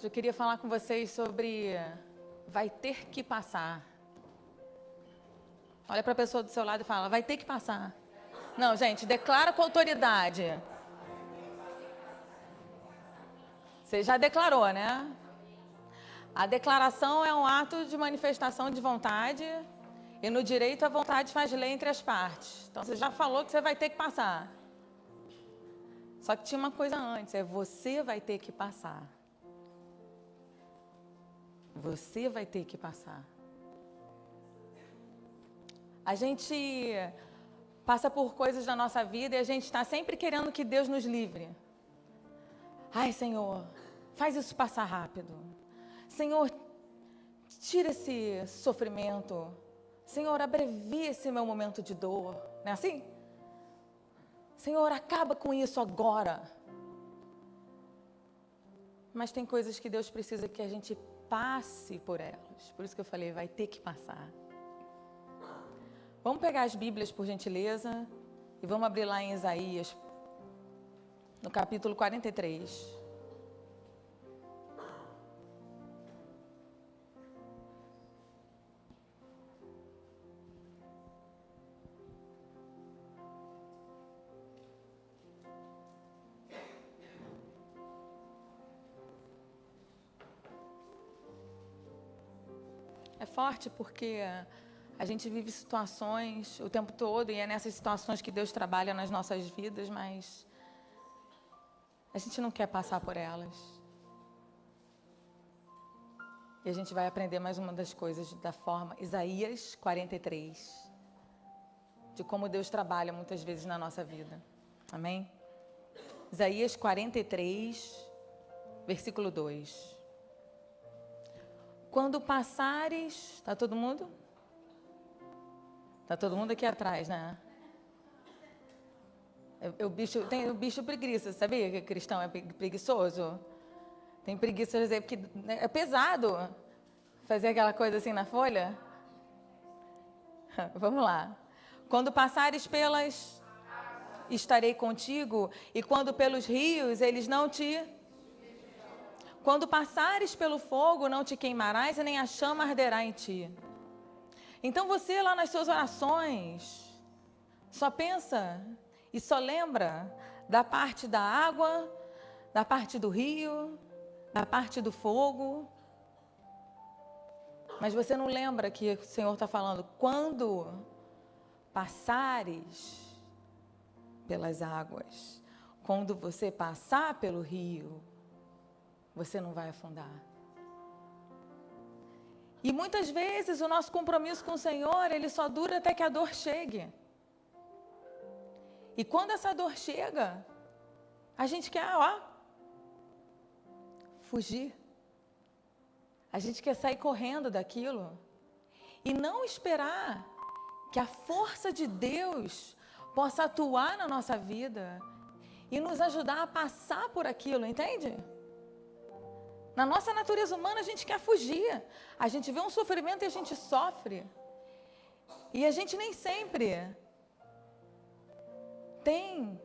Hoje eu queria falar com vocês sobre vai ter que passar. Olha para a pessoa do seu lado e fala, vai ter que passar. Não, gente, declara com autoridade. Você já declarou, né? A declaração é um ato de manifestação de vontade e no direito a vontade faz lei entre as partes. Então você já falou que você vai ter que passar. Só que tinha uma coisa antes, é você vai ter que passar. Você vai ter que passar. A gente passa por coisas na nossa vida e a gente está sempre querendo que Deus nos livre. Ai, Senhor, faz isso passar rápido. Senhor, tira esse sofrimento. Senhor, abrevia esse meu momento de dor. Não é assim? Senhor, acaba com isso agora. Mas tem coisas que Deus precisa que a gente passe por elas. Por isso que eu falei, vai ter que passar. Vamos pegar as Bíblias, por gentileza, e vamos abrir lá em Isaías, no capítulo 43. É forte porque a gente vive situações o tempo todo e é nessas situações que Deus trabalha nas nossas vidas, mas a gente não quer passar por elas. E a gente vai aprender mais uma das coisas da forma, Isaías 43, de como Deus trabalha muitas vezes na nossa vida. Amém? Isaías 43, versículo 2. Quando passares... Está todo mundo? Está todo mundo aqui atrás, né? Tem o bicho preguiça, sabia que cristão é preguiçoso? Tem preguiça, dizer, porque é pesado fazer aquela coisa assim na folha. Vamos lá. Quando passares pelas... Estarei contigo, e quando pelos rios, eles não te... Quando passares pelo fogo, não te queimarás, e nem a chama arderá em ti. Então você lá nas suas orações, só pensa e só lembra da parte da água, da parte do rio, da parte do fogo. Mas você não lembra que o Senhor está falando, quando passares pelas águas, quando você passar pelo rio, você não vai afundar. E muitas vezes o nosso compromisso com o Senhor, ele só dura até que a dor chegue. E quando essa dor chega, a gente quer, fugir. A gente quer sair correndo daquilo. E não esperar que a força de Deus possa atuar na nossa vida e nos ajudar a passar por aquilo, entende? Na nossa natureza humana, a gente quer fugir. A gente vê um sofrimento e a gente sofre. E a gente nem sempre tem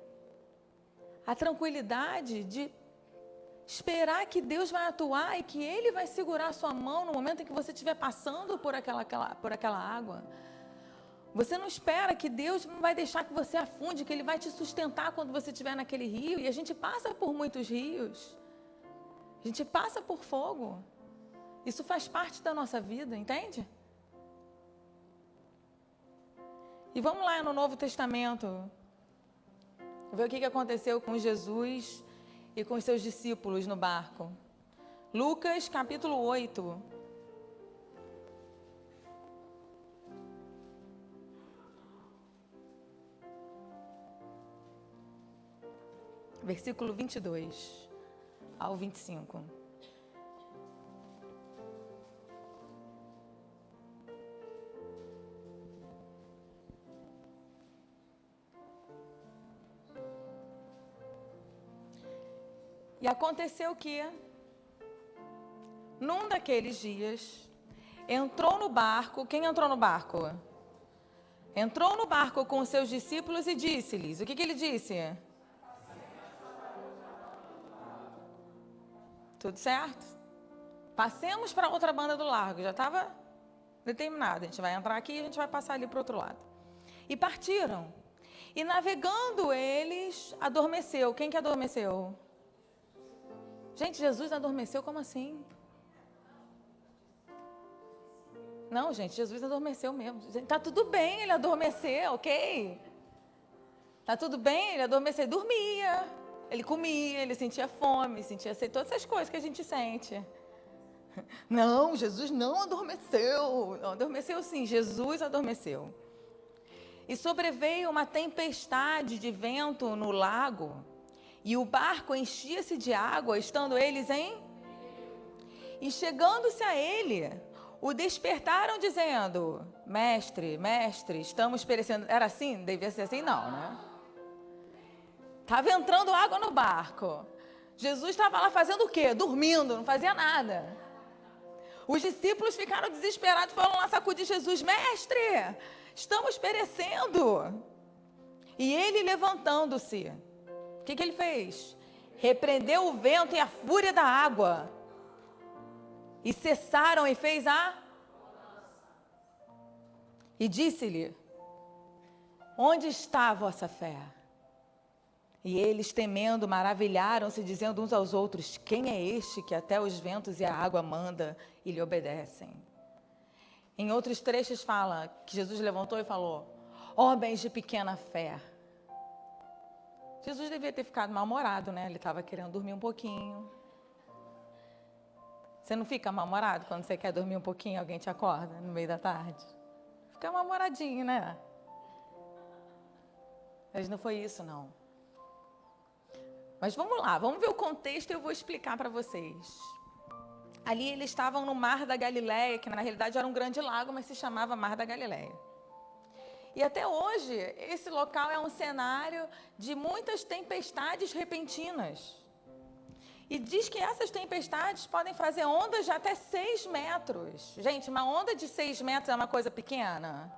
a tranquilidade de esperar que Deus vai atuar e que Ele vai segurar a sua mão no momento em que você estiver passando por aquela água. Você não espera que Deus não vai deixar que você afunde, que Ele vai te sustentar quando você estiver naquele rio. E a gente passa por muitos rios. A gente passa por fogo. Isso faz parte da nossa vida, entende? E vamos lá no Novo Testamento. Ver o que aconteceu com Jesus e com os seus discípulos no barco. Lucas, capítulo 8. Versículo 22 ao 25. E aconteceu que, num daqueles dias, entrou no barco... Quem entrou no barco? Entrou no barco com os seus discípulos e disse-lhes... O que ele disse? Tudo certo? Passemos para outra banda do largo. Já estava determinado. A gente vai entrar aqui e a gente vai passar ali para o outro lado. E partiram. E navegando eles, adormeceu. Quem que adormeceu? Gente, Jesus adormeceu? Como assim? Não, gente, Jesus adormeceu mesmo. Tá tudo bem ele adormecer, ok? Tá tudo bem ele adormecer. Dormia, ele comia, ele sentia fome, sentia sede, todas essas coisas que a gente sente. Não, Jesus não adormeceu. Não, adormeceu sim, Jesus adormeceu. E sobreveio uma tempestade de vento no lago, e o barco enchia-se de água, estando eles em... E chegando-se a ele, o despertaram dizendo, mestre, mestre, estamos perecendo. Era assim? Devia ser assim? Não, né? Estava entrando água no barco. Jesus estava lá fazendo o quê? Dormindo, não fazia nada. Os discípulos ficaram desesperados, foram lá sacudir Jesus. Mestre, estamos perecendo. E ele, levantando-se, o que ele fez? Repreendeu o vento e a fúria da água. E cessaram e fez a... E disse-lhe, onde está a vossa fé? E eles, temendo, maravilharam-se, dizendo uns aos outros, quem é este que até os ventos e a água manda e lhe obedecem? Em outros trechos fala que Jesus levantou e falou, homens de pequena fé. Jesus devia ter ficado mal-humorado, né? Ele estava querendo dormir um pouquinho. Você não fica mal-humorado quando você quer dormir um pouquinho e alguém te acorda no meio da tarde? Fica mal-humoradinho, né? Mas não foi isso, não. Mas vamos lá, vamos ver o contexto e eu vou explicar para vocês. Ali eles estavam no Mar da Galileia, que na realidade era um grande lago, mas se chamava Mar da Galileia. E até hoje, esse local é um cenário de muitas tempestades repentinas. E diz que essas tempestades podem fazer ondas de até 6 metros. Gente, uma onda de 6 metros é uma coisa pequena?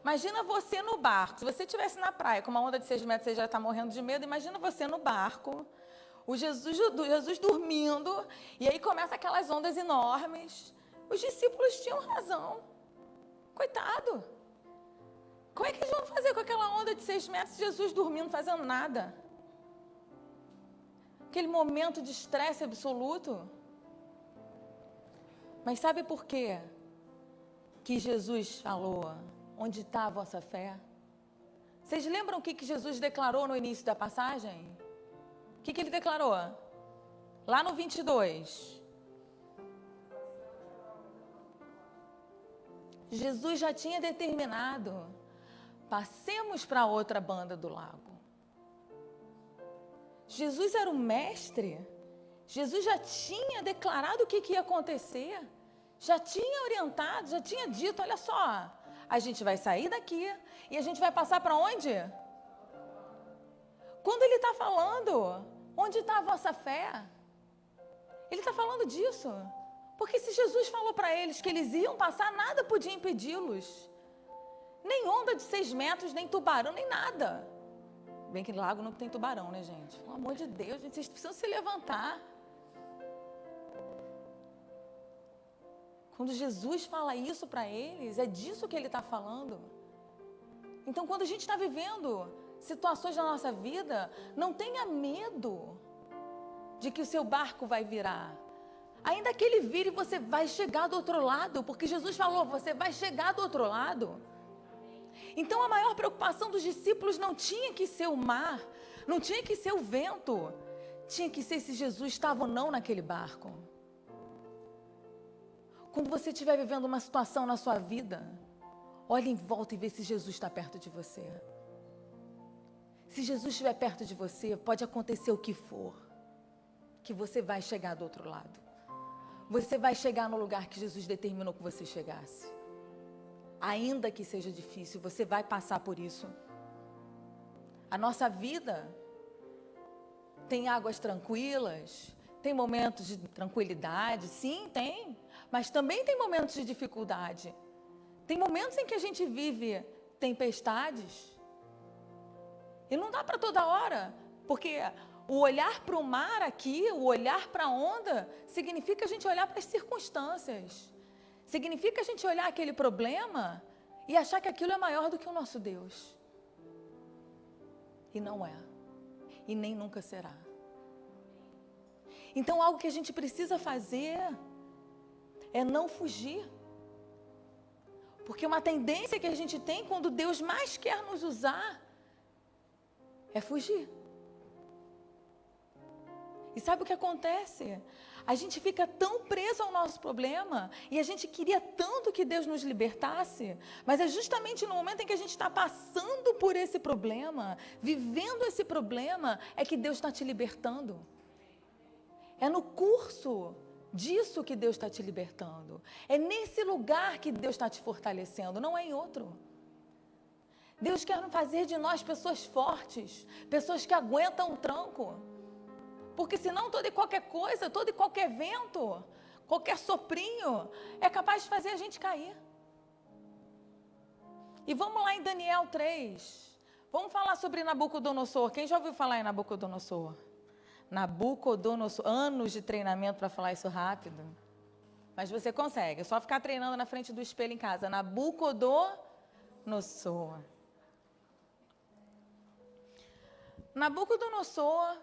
Imagina você no barco. Se você estivesse na praia com uma onda de 6 metros, você já está morrendo de medo. Imagina você no barco, o Jesus dormindo, e aí começa aquelas ondas enormes. Os discípulos tinham razão. Coitado. Como é que eles vão fazer com aquela onda de 6 metros, Jesus dormindo, fazendo nada? Aquele momento de estresse absoluto. Mas sabe por quê que Jesus falou, onde está a vossa fé? Vocês lembram o que Jesus declarou no início da passagem? O que ele declarou? Lá no 22. Jesus já tinha determinado, passemos para outra banda do lago. Jesus era o mestre. Jesus já tinha declarado o que ia acontecer. Já tinha orientado, já tinha dito, olha só, a gente vai sair daqui e a gente vai passar para onde? Quando ele está falando, onde está a vossa fé? Ele está falando disso. Porque se Jesus falou para eles que eles iam passar, nada podia impedi-los. Nem onda de 6 metros, nem tubarão, nem nada. Bem que lago não tem tubarão, né, gente? Pelo amor de Deus, gente, vocês precisam se levantar. Quando Jesus fala isso para eles, é disso que ele está falando. Então, quando a gente está vivendo situações na nossa vida, não tenha medo de que o seu barco vai virar. Ainda que ele vire, você vai chegar do outro lado, porque Jesus falou, você vai chegar do outro lado. Então, a maior preocupação dos discípulos não tinha que ser o mar, não tinha que ser o vento, tinha que ser se Jesus estava ou não naquele barco. Quando você estiver vivendo uma situação na sua vida, olhe em volta e vê se Jesus está perto de você. Se Jesus estiver perto de você, pode acontecer o que for, que você vai chegar do outro lado. Você vai chegar no lugar que Jesus determinou que você chegasse. Ainda que seja difícil, você vai passar por isso. A nossa vida tem águas tranquilas, tem momentos de tranquilidade, sim, tem. Mas também tem momentos de dificuldade. Tem momentos em que a gente vive tempestades. E não dá para toda hora, porque O olhar para o mar aqui, o olhar para a onda, significa a gente olhar para as circunstâncias. Significa a gente olhar aquele problema e achar que aquilo é maior do que o nosso Deus. E não é. E nem nunca será. Então, algo que a gente precisa fazer é não fugir. Porque uma tendência que a gente tem quando Deus mais quer nos usar é fugir. E sabe o que acontece? A gente fica tão preso ao nosso problema e a gente queria tanto que Deus nos libertasse, mas é justamente no momento em que a gente está passando por esse problema, vivendo esse problema, é que Deus está te libertando. É no curso disso que Deus está te libertando. É nesse lugar que Deus está te fortalecendo, não é em outro. Deus quer fazer de nós pessoas fortes, pessoas que aguentam o tranco. Porque senão toda e qualquer coisa, todo e qualquer vento, qualquer soprinho, é capaz de fazer a gente cair. E vamos lá em Daniel 3. Vamos falar sobre Nabucodonosor. Quem já ouviu falar em Nabucodonosor? Nabucodonosor. Anos de treinamento para falar isso rápido. Mas você consegue. É só ficar treinando na frente do espelho em casa. Nabucodonosor. Nabucodonosor,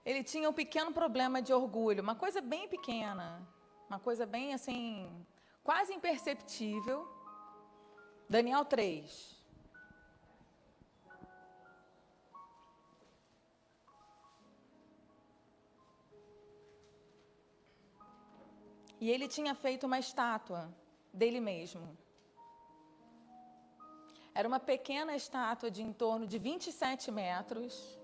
ele tinha um pequeno problema de orgulho, uma coisa bem pequena, uma coisa bem assim, quase imperceptível. Daniel 3. E ele tinha feito uma estátua dele mesmo. Era uma pequena estátua de em torno de 27 metros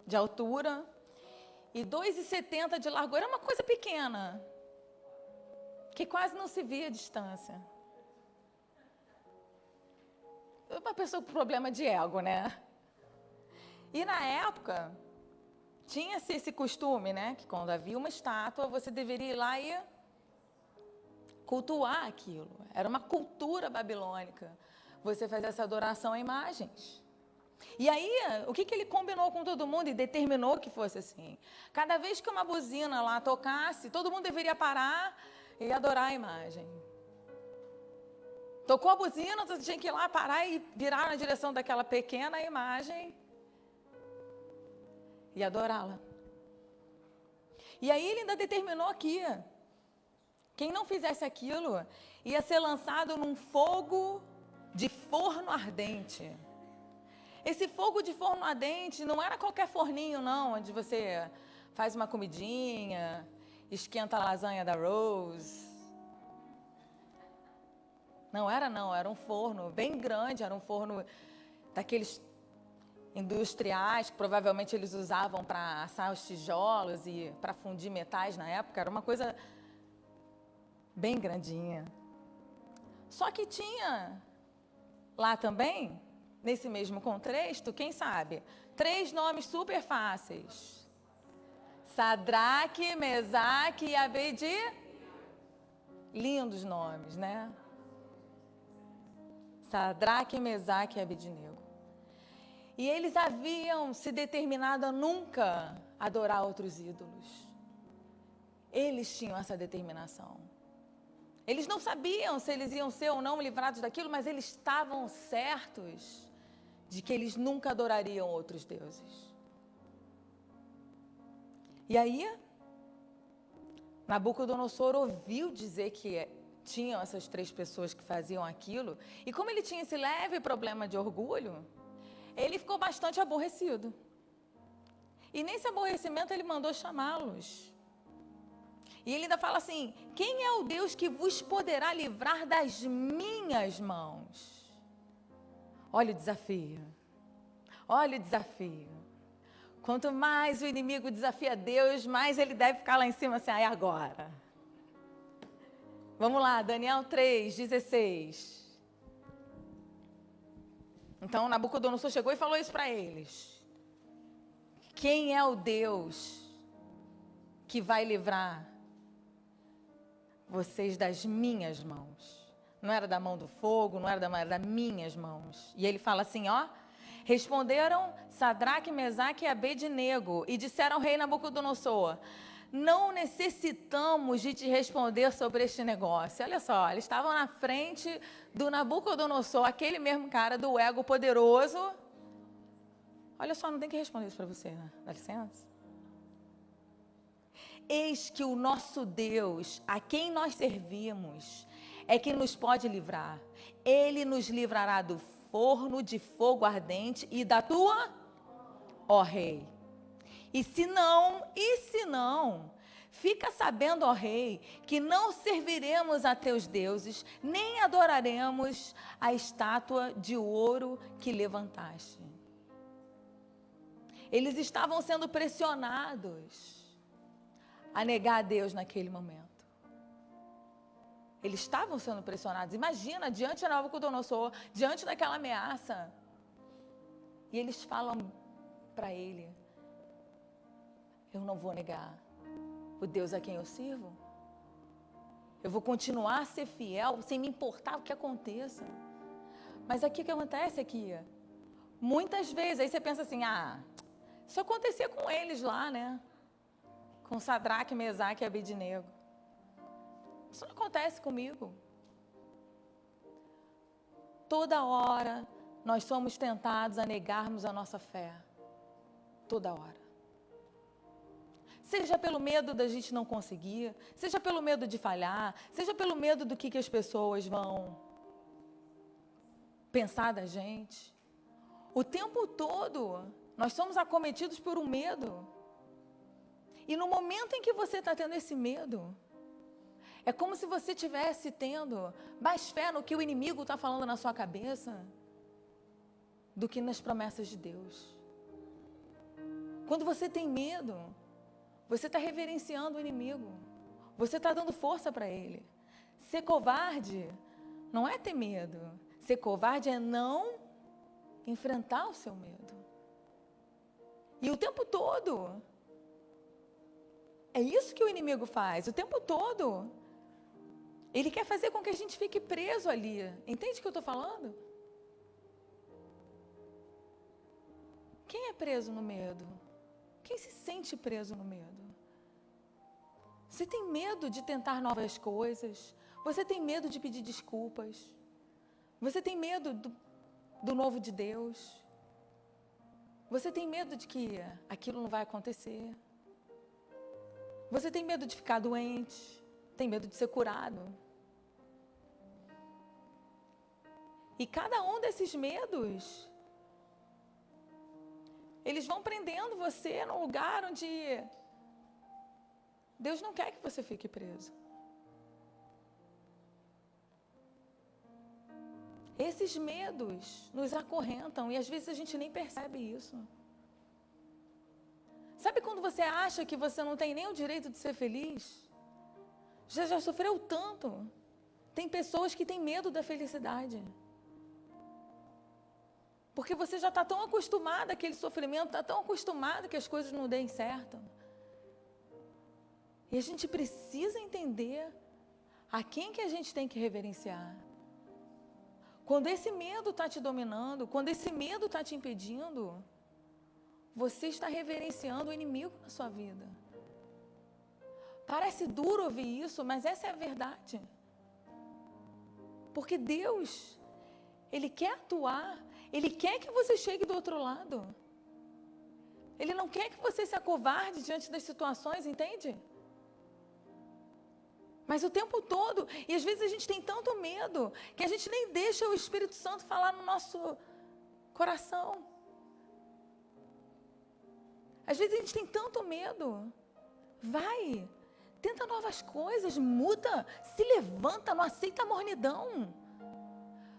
de altura e 2,70 de largura. Era uma coisa pequena, que quase não se via à distância. Uma pessoa com problema de ego, né? E na época, tinha-se esse costume, né? Que quando havia uma estátua, você deveria ir lá e cultuar aquilo. Era uma cultura babilônica. Você fazia essa adoração a imagens. E aí, o que ele combinou com todo mundo e determinou que fosse assim? Cada vez que uma buzina lá tocasse, todo mundo deveria parar e adorar a imagem. Tocou a buzina, você tinha que ir lá parar e virar na direção daquela pequena imagem e adorá-la. E aí ele ainda determinou que quem não fizesse aquilo ia ser lançado num fogo de forno ardente. Esse fogo de forno ardente não era qualquer forninho, não, onde você faz uma comidinha, esquenta a lasanha da Rose. Não, era um forno bem grande, era um forno daqueles industriais, que provavelmente eles usavam para assar os tijolos e para fundir metais na época. Era uma coisa bem grandinha. Só que tinha lá também, nesse mesmo contexto, quem sabe, 3 nomes super fáceis. Sadraque, Mesaque e Abednego. Lindos nomes, né? Sadraque, Mesaque e Abednego. E eles haviam se determinado a nunca adorar outros ídolos. Eles tinham essa determinação. Eles não sabiam se eles iam ser ou não livrados daquilo, mas eles estavam certos de que eles nunca adorariam outros deuses. E aí, Nabucodonosor ouviu dizer que tinham essas 3 pessoas que faziam aquilo, e como ele tinha esse leve problema de orgulho, ele ficou bastante aborrecido. E nesse aborrecimento ele mandou chamá-los. E ele ainda fala assim: quem é o Deus que vos poderá livrar das minhas mãos? Olha o desafio. Olha o desafio. Quanto mais o inimigo desafia Deus, mais ele deve ficar lá em cima assim, agora. Vamos lá, Daniel 3:16. Então, Nabucodonosor chegou e falou isso para eles. Quem é o Deus que vai livrar vocês das minhas mãos? Não era da mão do fogo, não era das minhas mãos. E ele fala assim, ó, Responderam Sadraque, Mesaque e Abednego e disseram ao rei Nabucodonosor: não necessitamos de te responder sobre este negócio. Olha só, eles estavam na frente do Nabucodonosor, aquele mesmo cara do ego poderoso. Olha só, não tem que responder isso para você, né? Dá licença. Eis que o nosso Deus, a quem nós servimos, é quem nos pode livrar. Ele nos livrará do forno de fogo ardente e da tua, ó rei. E se não, fica sabendo, ó rei, que não serviremos a teus deuses, nem adoraremos a estátua de ouro que levantaste. Eles estavam sendo pressionados a negar a Deus naquele momento. Eles estavam sendo pressionados. Imagina, diante de Nabucodonosor, diante daquela ameaça. E eles falam para ele: eu não vou negar o Deus a quem eu sirvo. Eu vou continuar a ser fiel, sem me importar o que aconteça. Mas aqui o que acontece aqui? Muitas vezes, aí você pensa assim, isso acontecia com eles lá, né? Com Sadraque, Mesaque e Abednego. Isso não acontece comigo. Toda hora nós somos tentados a negarmos a nossa fé. Toda hora. Seja pelo medo da gente não conseguir, seja pelo medo de falhar, seja pelo medo do que as pessoas vão pensar da gente. O tempo todo nós somos acometidos por um medo. E no momento em que você está tendo esse medo, é como se você estivesse tendo mais fé no que o inimigo está falando na sua cabeça do que nas promessas de Deus. Quando você tem medo, você está reverenciando o inimigo. Você está dando força para ele. Ser covarde não é ter medo. Ser covarde é não enfrentar o seu medo. E o tempo todo, é isso que o inimigo faz. O tempo todo, ele quer fazer com que a gente fique preso ali. Entende o que eu estou falando? Quem é preso no medo? Quem se sente preso no medo? Você tem medo de tentar novas coisas? Você tem medo de pedir desculpas? Você tem medo do novo de Deus? Você tem medo de que aquilo não vai acontecer? Você tem medo de ficar doente? Tem medo de ser curado? E cada um desses medos, eles vão prendendo você num lugar onde Deus não quer que você fique preso. Esses medos nos acorrentam e às vezes a gente nem percebe isso. Sabe quando você acha que você não tem nem o direito de ser feliz? Você já sofreu tanto. Tem pessoas que têm medo da felicidade. Porque você já está tão acostumado àquele sofrimento, está tão acostumado que as coisas não deem certo. E a gente precisa entender a quem que a gente tem que reverenciar. Quando esse medo está te dominando, quando esse medo está te impedindo, você está reverenciando o inimigo na sua vida. Parece duro ouvir isso, mas essa é a verdade. Porque Deus, Ele quer atuar, Ele quer que você chegue do outro lado. Ele não quer que você se acovarde diante das situações, entende? Mas o tempo todo, e às vezes a gente tem tanto medo, que a gente nem deixa o Espírito Santo falar no nosso coração. Às vezes a gente tem tanto medo. Vai, tenta novas coisas, muda, se levanta, não aceita a mornidão.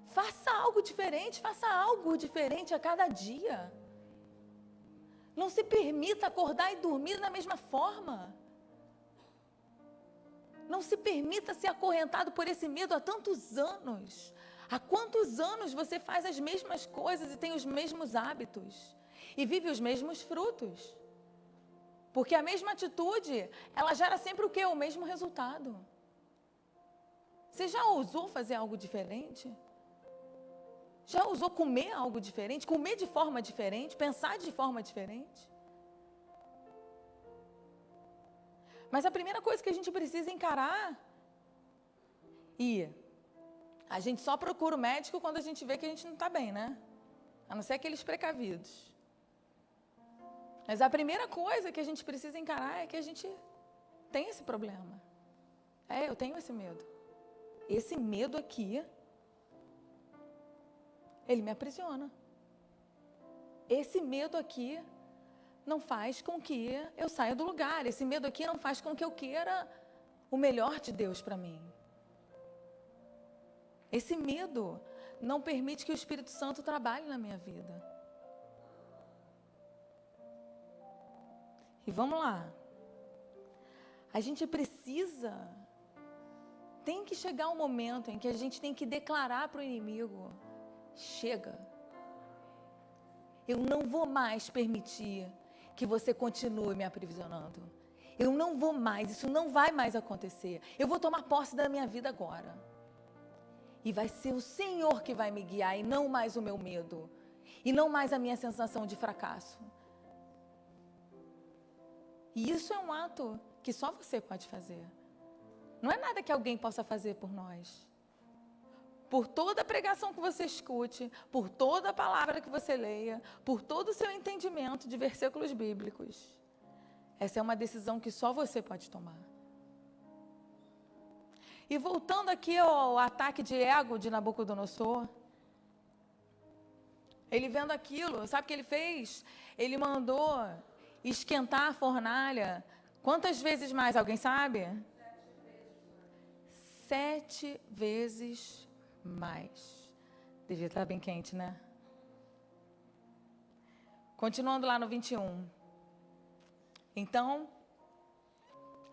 Faça algo diferente a cada dia. Não se permita acordar e dormir da mesma forma. Não se permita ser acorrentado por esse medo há tantos anos. Há quantos anos você faz as mesmas coisas e tem os mesmos hábitos? E vive os mesmos frutos? Porque a mesma atitude, ela gera sempre o quê? O mesmo resultado. Você já ousou fazer algo diferente? Já ousou comer algo diferente? Comer de forma diferente? Pensar de forma diferente? Mas a primeira coisa que a gente precisa encarar, e a gente só procura o médico quando a gente vê que a gente não está bem, né? A não ser aqueles precavidos. Mas a primeira coisa que a gente precisa encarar é que a gente tem esse problema. Eu tenho esse medo. Esse medo aqui, ele me aprisiona. Esse medo aqui não faz com que eu saia do lugar. Esse medo aqui não faz com que eu queira o melhor de Deus para mim. Esse medo não permite que o Espírito Santo trabalhe na minha vida. E vamos lá. A gente precisa, tem que chegar um momento em que a gente tem que declarar para o inimigo: chega. Eu não vou mais permitir que você continue me aprisionando. Eu não vou mais, isso não vai mais acontecer. Eu vou tomar posse da minha vida agora. E vai ser o Senhor que vai me guiar e não mais o meu medo. E não mais a minha sensação de fracasso. E isso é um ato que só você pode fazer. Não é nada que alguém possa fazer por nós. Por toda a pregação que você escute, por toda a palavra que você leia, por todo o seu entendimento de versículos bíblicos. Essa é uma decisão que só você pode tomar. E voltando aqui ao ataque de ego de Nabucodonosor, ele vendo aquilo, sabe o que ele fez? Ele mandou esquentar a fornalha. Quantas vezes mais? Alguém sabe? 7 vezes mais. Devia estar bem quente, né? Continuando lá no 21. Então,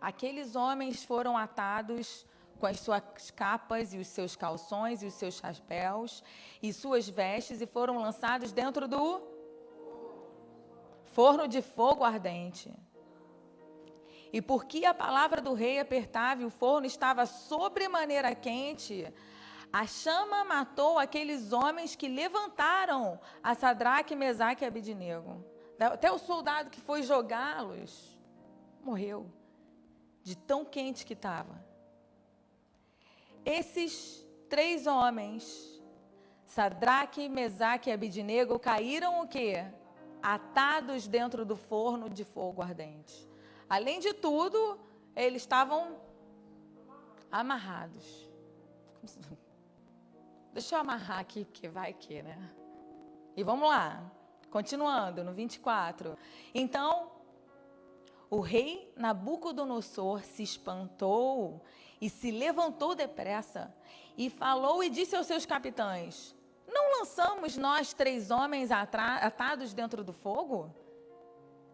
aqueles homens foram atados com as suas capas e os seus calções e os seus chapéus e suas vestes e foram lançados dentro do forno de fogo ardente. E porque a palavra do rei apertava e o forno estava sobremaneira quente, a chama matou aqueles homens que levantaram a Sadraque, Mesaque e Abednego. Até o soldado que foi jogá-los morreu, de tão quente que estava. Esses 3 homens, Sadraque, Mesaque e Abednego, caíram o quê? Atados dentro do forno de fogo ardente. Além de tudo, eles estavam amarrados. Deixa eu amarrar aqui, porque vai que, né? E vamos lá, continuando, no 24. Então, o rei Nabucodonosor se espantou e se levantou depressa e falou e disse aos seus capitães: não lançamos nós 3 homens atados dentro do fogo?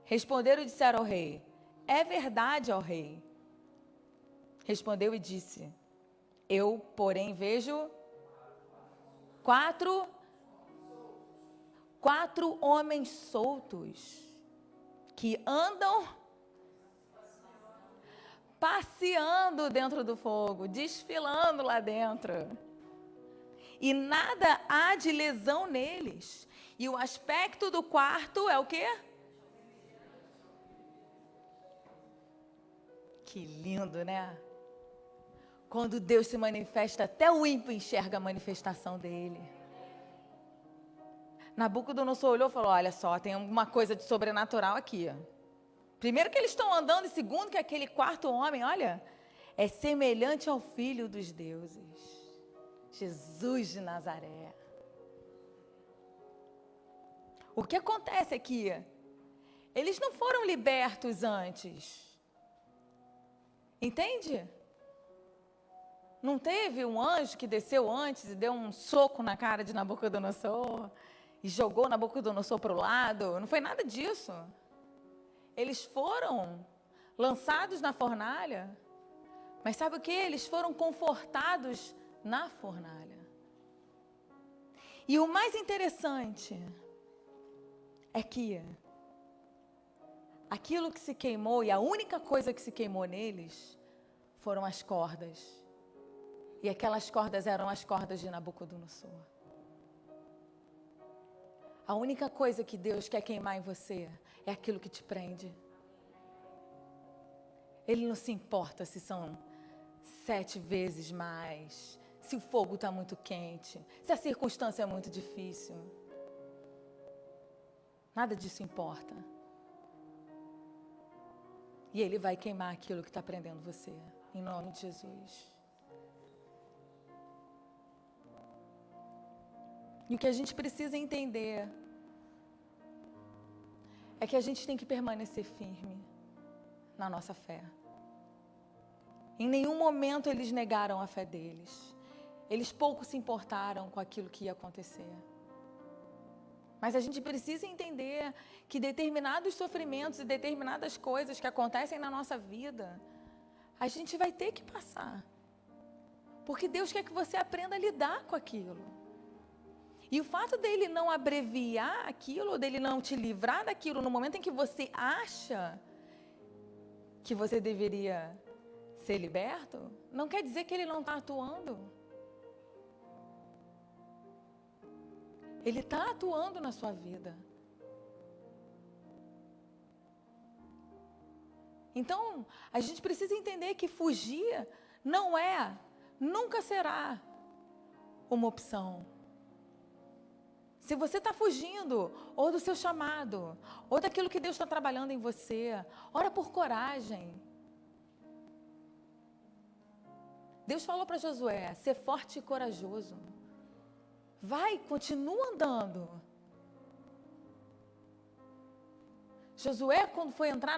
Responderam e disseram ao rei: é verdade, ó rei. Respondeu e disse: eu, porém, vejo 4 homens soltos que andam passeando dentro do fogo, desfilando lá dentro. E nada há de lesão neles. E o aspecto do quarto é o quê? Que lindo, né? Quando Deus se manifesta, até o ímpio enxerga a manifestação dele. Nabucodonosor olhou e falou: olha só, tem alguma coisa de sobrenatural aqui. Primeiro que eles estão andando, e segundo que aquele 4º homem, olha, é semelhante ao Filho dos deuses, Jesus de Nazaré. O que acontece aqui? Eles não foram libertos antes. Entende? Não teve um anjo que desceu antes e deu um soco na cara de Nabucodonosor e jogou Nabucodonosor para o lado? Não foi nada disso. Eles foram lançados na fornalha, mas sabe o que? Eles foram confortados na fornalha. E o mais interessante é que aquilo que se queimou, e a única coisa que se queimou neles, foram as cordas. E aquelas cordas eram as cordas de Nabucodonosor. A única coisa que Deus quer queimar em você é aquilo que te prende. Ele não se importa se são 7 vezes mais, se o fogo está muito quente, se a circunstância é muito difícil. Nada disso importa. E Ele vai queimar aquilo que está prendendo você, em nome de Jesus. E o que a gente precisa entender é que a gente tem que permanecer firme na nossa fé. Em nenhum momento eles negaram a fé deles. Eles pouco se importaram com aquilo que ia acontecer. Mas a gente precisa entender que determinados sofrimentos e determinadas coisas que acontecem na nossa vida, a gente vai ter que passar. Porque Deus quer que você aprenda a lidar com aquilo. E o fato dele não abreviar aquilo, dele não te livrar daquilo no momento em que você acha que você deveria ser liberto, não quer dizer que ele não está atuando. Ele está atuando na sua vida. Então, a gente precisa entender que fugir não é, nunca será uma opção. Se você está fugindo, ou do seu chamado, ou daquilo que Deus está trabalhando em você, ora por coragem. Deus falou para Josué, ser forte e corajoso. Vai, continua andando. Josué, quando foi entrar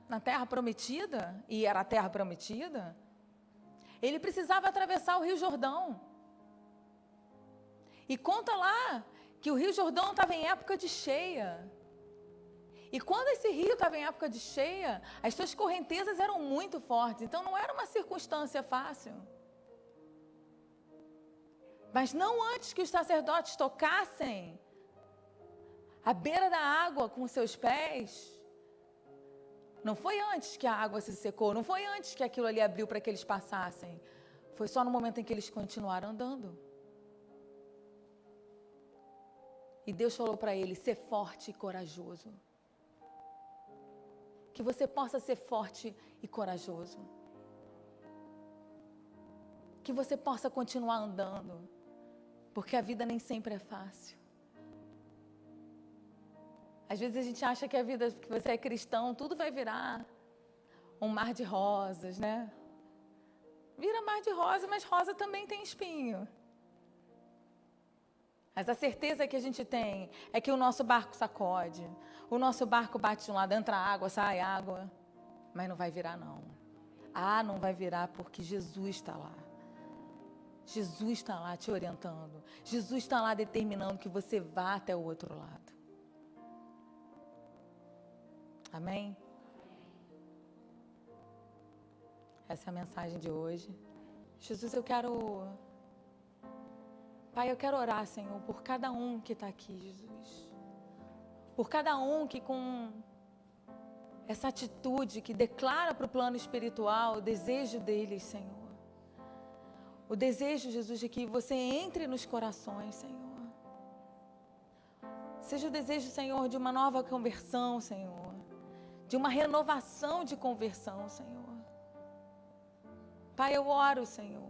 na terra prometida, e era a terra prometida, ele precisava atravessar o Rio Jordão. E conta lá que o Rio Jordão estava em época de cheia. E quando esse rio estava em época de cheia, as suas correntezas eram muito fortes. Então não era uma circunstância fácil. Mas não antes que os sacerdotes tocassem a beira da água com seus pés. Não foi antes que a água se secou. Não foi antes que aquilo ali abriu para que eles passassem. Foi só no momento em que eles continuaram andando. E Deus falou para ele, ser forte e corajoso. Que você possa ser forte e corajoso. Que você possa continuar andando. Porque a vida nem sempre é fácil. Às vezes a gente acha que a vida, que você é cristão, tudo vai virar um mar de rosas, né? Vira mar de rosa, mas rosa também tem espinho. Mas a certeza que a gente tem é que o nosso barco sacode. O nosso barco bate de um lado, entra água, sai água. Mas não vai virar, não. Não vai virar porque Jesus está lá. Jesus está lá te orientando. Jesus está lá determinando que você vá até o outro lado. Amém? Essa é a mensagem de hoje. Jesus, Pai, eu quero orar, Senhor, por cada um que está aqui, Jesus. Por cada um que com essa atitude, que declara para o plano espiritual o desejo deles, Senhor. O desejo, Jesus, de que você entre nos corações, Senhor. Seja o desejo, Senhor, de uma nova conversão, Senhor. De uma renovação de conversão, Senhor. Pai, eu oro, Senhor,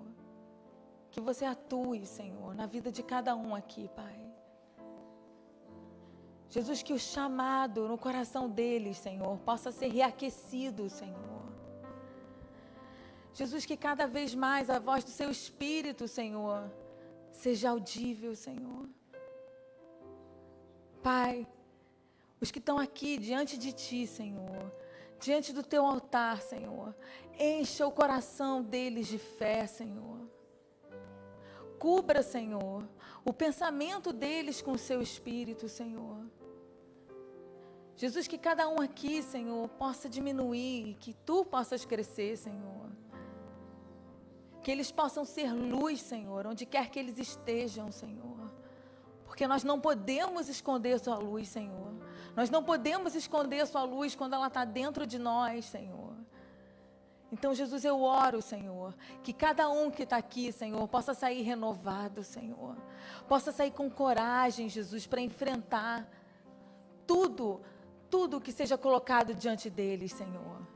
que você atue, Senhor, na vida de cada um aqui, Pai. Jesus, que o chamado no coração deles, Senhor, possa ser reaquecido, Senhor. Jesus, que cada vez mais a voz do seu Espírito, Senhor, seja audível, Senhor. Pai, os que estão aqui diante de Ti, Senhor, diante do Teu altar, Senhor, encha o coração deles de fé, Senhor. Cubra, Senhor, o pensamento deles com o Seu Espírito, Senhor. Jesus, que cada um aqui, Senhor, possa diminuir, que Tu possas crescer, Senhor. Que eles possam ser luz, Senhor, onde quer que eles estejam, Senhor. Porque nós não podemos esconder a Sua luz, Senhor. Nós não podemos esconder a Sua luz quando ela está dentro de nós, Senhor. Então, Jesus, eu oro, Senhor, que cada um que está aqui, Senhor, possa sair renovado, Senhor. Possa sair com coragem, Jesus, para enfrentar tudo que seja colocado diante deles, Senhor.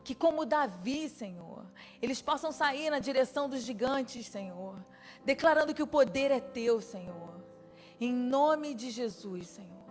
Que como Davi, Senhor, eles possam sair na direção dos gigantes, Senhor, declarando que o poder é teu, Senhor. Em nome de Jesus, Senhor.